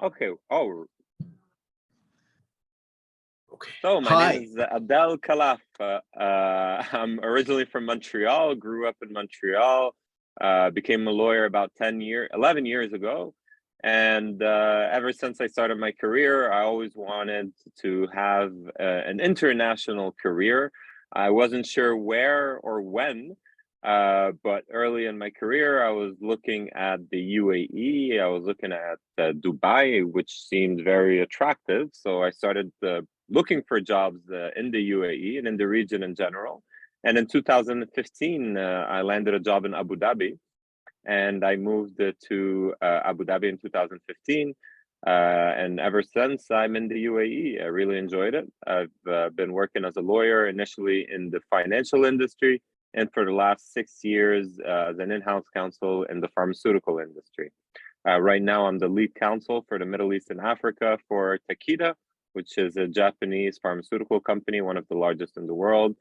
Okay. Oh, Okay. so my name Hi. is Adel Khalaf. I'm originally from Montreal, grew up in Montreal, became a lawyer about 11 years ago. And ever since I started my career, I always wanted to have an international career. I wasn't sure where or when, but early in my career, I was looking at the UAE. I was looking at Dubai, which seemed very attractive. So I started looking for jobs in the UAE and in the region in general. And in 2015, I landed a job in Abu Dhabi, and I moved to Abu Dhabi in 2015. And ever since, I'm in the UAE. I really enjoyed it. I've been working as a lawyer initially in the financial industry, and for the last 6 years as an in-house counsel in the pharmaceutical industry. Right now, I'm the lead counsel for the Middle East and Africa for Takeda, which is a Japanese pharmaceutical company, one of the largest in the world.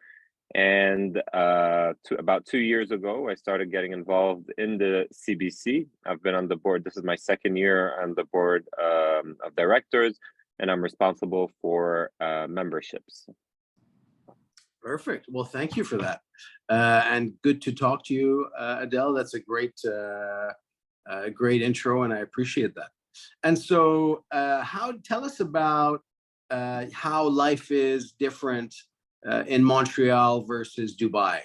And about 2 years ago, I started getting involved in the CBC. I've been on the board. This is my second year on the board of directors, and I'm responsible for memberships. Perfect. Well, thank you for that. And good to talk to you, Adel. That's a great intro, and I appreciate that. And so, tell us about how life is different in Montreal versus Dubai.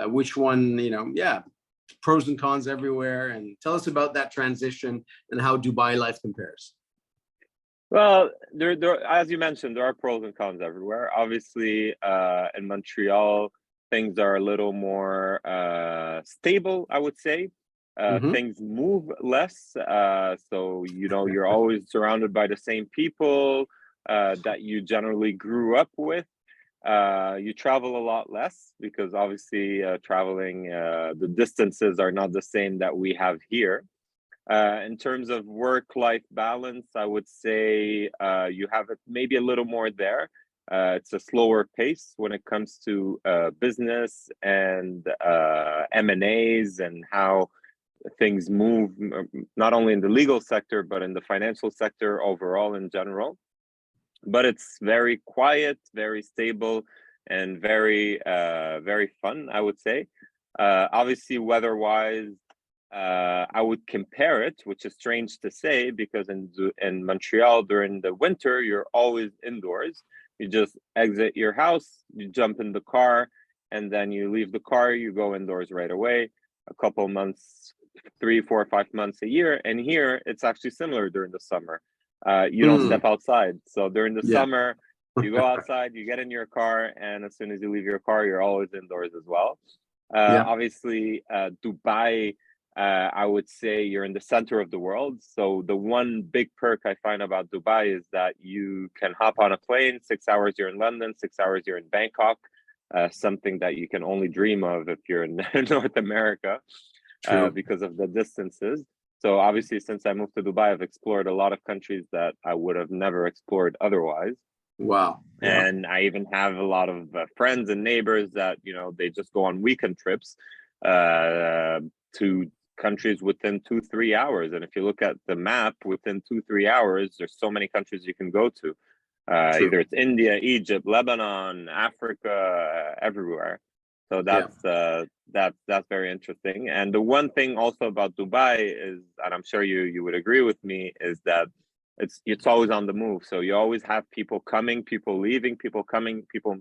Which one, pros and cons everywhere. And tell us about that transition and how Dubai life compares. Well, as you mentioned, there are pros and cons everywhere. Obviously, in Montreal, things are a little more stable, I would say. Things move less, so you're always surrounded by the same people that you generally grew up with. You travel a lot less because obviously traveling, the distances are not the same that we have here. In terms of work-life balance, I would say you have it maybe a little more there. It's a slower pace when it comes to business and M&As and how things move, not only in the legal sector, but in the financial sector overall in general. But it's very quiet, very stable, and very, very fun, I would say. Obviously, weather-wise, I would compare it, which is strange to say, because in Montreal during the winter, you're always indoors. You just exit your house, you jump in the car, and then you leave the car, you go indoors right away. A couple months, 3, 4, 5 months a year. And here, it's actually similar during the summer. You don't step outside. So during the summer, you go outside, you get in your car, and as soon as you leave your car, you're always indoors as well. Obviously, Dubai, I would say you're in the center of the world. So the one big perk I find about Dubai is that you can hop on a plane, 6 hours you're in London, 6 hours you're in Bangkok, something that you can only dream of if you're in North America, because of the distances. So obviously, since I moved to Dubai, I've explored a lot of countries that I would have never explored otherwise. Wow. Yeah. And I even have a lot of friends and neighbors that, they just go on weekend trips to countries within 2-3 hours. And if you look at the map, within 2-3 hours, there's so many countries you can go to. Either it's India, Egypt, Lebanon, Africa, everywhere. So that's very interesting. And the one thing also about Dubai is, and I'm sure you would agree with me, is that it's always on the move. So you always have people coming, people leaving, people coming, people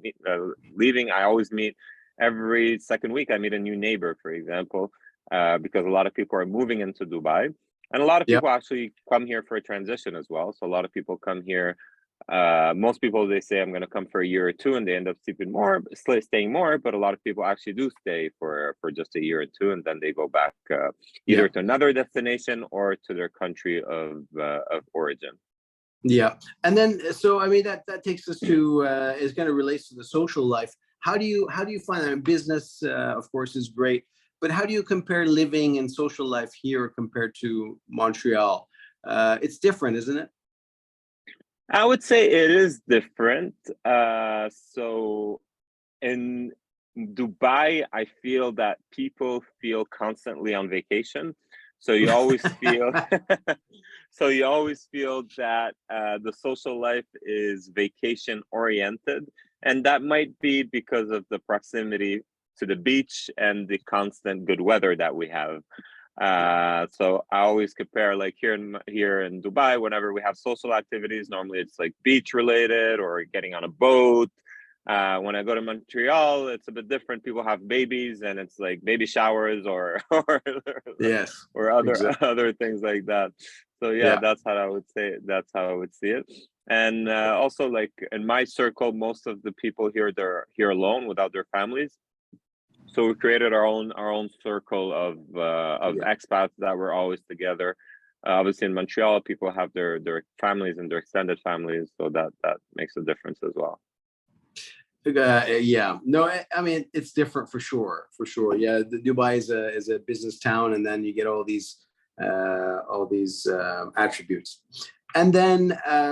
leaving. I always meet every second week. I meet a new neighbor, for example, because a lot of people are moving into Dubai, and a lot of people actually come here for a transition as well. So a lot of people come here. Most people, they say I'm going to come for a year or two, and they end up staying more. But a lot of people actually do stay for just a year or two, and then they go back either to another destination or to their country of origin. Yeah, and then so I mean that takes us to is going to relate to the social life. How do you find that? Business, of course, is great, but how do you compare living and social life here compared to Montreal? It's different, isn't it? I would say it is different. So in Dubai, I feel that people feel constantly on vacation. So you always feel, so you always feel that the social life is vacation oriented, and that might be because of the proximity to the beach and the constant good weather that we have. So I always compare, like here in Dubai, whenever we have social activities, normally it's like beach related or getting on a boat. When I go to Montreal, it's a bit different. People have babies, and it's like baby showers Yes, or exactly. other things like that. So yeah, Yeah. that's how I would say. That's how I would see it. And also, like in my circle, most of the people here, they're here alone without their families. So we created our own circle of Yeah. expats that were always together. Obviously, in Montreal, people have their families and their extended families, so that makes a difference as well. Yeah, no, I mean it's different for sure, for sure. Yeah, Dubai is a business town, and then you get all these attributes. And then,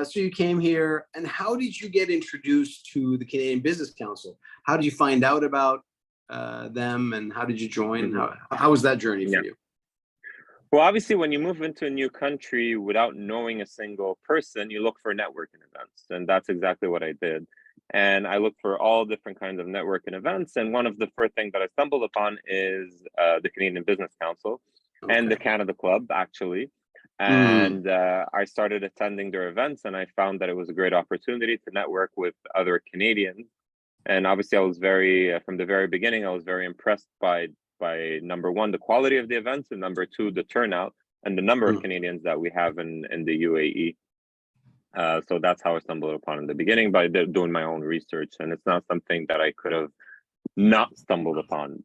so you came here, and how did you get introduced to the Canadian Business Council? How did you find out about them, and how did you join? Hmm. How was that journey for Yeah. you? Well, obviously, when you move into a new country without knowing a single person, you look for networking events, and that's exactly what I did. And I looked for all different kinds of networking events, and one of the first things that I stumbled upon is the Canadian Business Council and the Okay. Canada Club, actually. Mm, And I started attending their events, and I found that it was a great opportunity to network with other Canadians. And obviously, I was very from the very beginning, I was very impressed by number one, the quality of the events, and number two, the turnout and the number of mm. Canadians that we have in the UAE. So that's how I stumbled upon in the beginning by doing my own research, and it's not something that I could have not stumbled upon.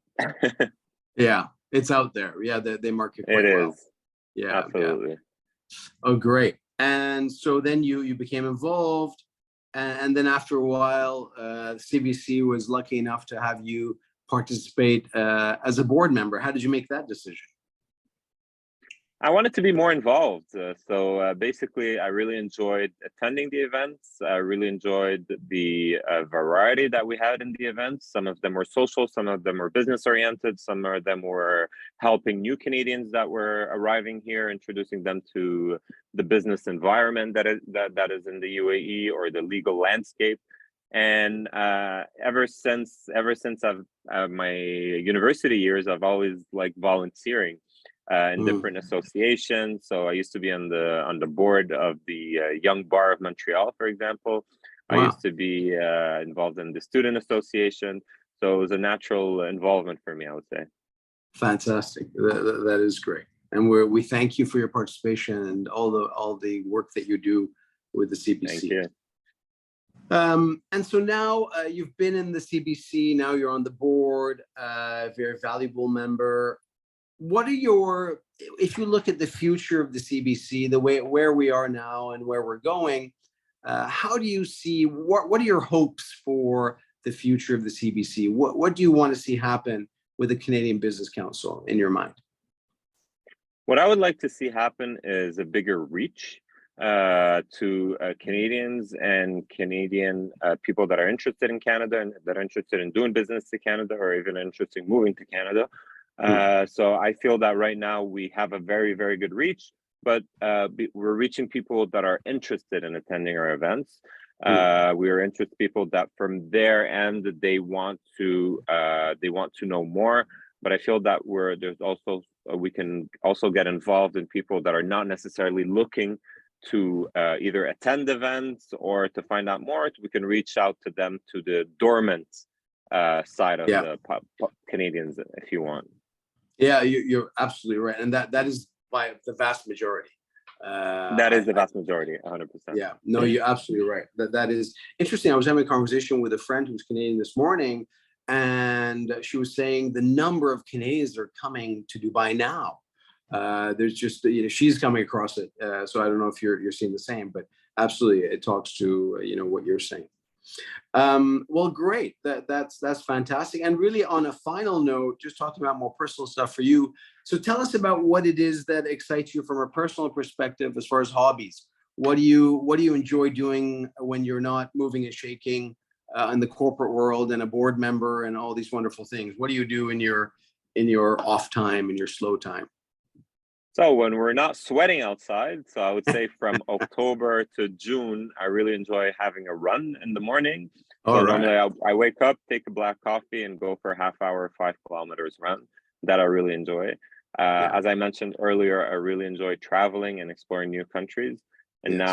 Yeah, it's out there. Yeah, they market It quite well. is Yeah, yeah. absolutely. Oh, great. And so then you became involved, and then after a while, CBC was lucky enough to have you participate as a board member. How did you make that decision? I wanted to be more involved. So basically, I really enjoyed attending the events. I really enjoyed the variety that we had in the events. Some of them were social, some of them were business oriented, some of them were helping new Canadians that were arriving here, introducing them to the business environment that is in the UAE or the legal landscape. And ever since I've my university years, I've always liked volunteering in Mm. different associations. So I used to be on the board of the Young Bar of Montreal, for example. I Wow, used to be involved in the student association. So it was a natural involvement for me, I would say. fantastic. That is great. And we thank you for your participation and all the work that you do with the Thank CBC. you. And so now you've been in the CBC, now you're on the board, very valuable member. What are your, if you look at the future of the CBC, the way where we are now and where we're going, how do you see, what are your hopes for the future of the CBC? What do you want to see happen with the Canadian Business Council in your mind? What I would like to see happen is a bigger reach to Canadians and Canadian people that are interested in Canada and that are interested in doing business to Canada or even interested in moving to Canada. Mm, So I feel that right now we have a very, very good reach, but we're reaching people that are interested in attending our events. mm, We are interested people that from their end they want to know more. But I feel that there's also we can also get involved in people that are not necessarily looking to either attend events or to find out more. We can reach out to them to the dormant side of yeah, the Canadians, if you want. yeah, you're absolutely right, and that is by the vast majority. That is the I vast majority, 100%. Yeah, no, you're absolutely right. That is interesting. I was having a conversation with a friend who's Canadian this morning, and she was saying the number of Canadians that are coming to Dubai now. There's just she's coming across it. So I don't know if you're seeing the same, but absolutely, it talks to what you're saying. Well, great. That's fantastic. And really, on a final note, just talking about more personal stuff for you. So tell us about what it is that excites you from a personal perspective as far as hobbies. What do you enjoy doing when you're not moving and shaking in the corporate world and a board member and all these wonderful things? What do you do in your off time, in your slow time? So when we're not sweating outside, so I would say from October to June, I really enjoy having a run in the morning. So All right. normally I wake up, take a black coffee, and go for a half hour, 5 kilometers run. That I really enjoy. Yeah. As I mentioned earlier, I really enjoy traveling and exploring new countries. And Yes.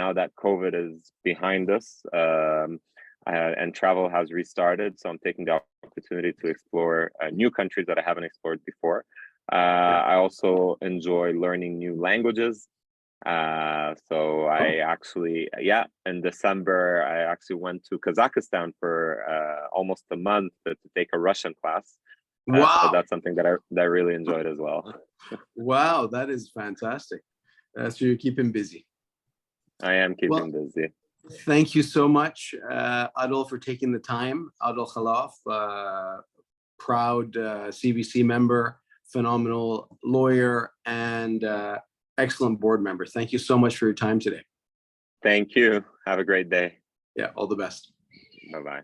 now that COVID is behind us, and travel has restarted, so I'm taking the opportunity to explore new countries that I haven't explored before. Yeah. I also enjoy learning new languages. So I actually, yeah, in December, I actually went to Kazakhstan for almost a month to take a Russian class. So Wow. that's something that I really enjoyed as well. Wow, that is fantastic. So you're keeping busy. I am Well, keeping busy. thank you so much, Adel, for taking the time. Adel Khalaf, proud CBC member, phenomenal lawyer, and excellent board member. Thank you so much for your time today. Thank you. Have a great day. Yeah, all the best. Bye-bye.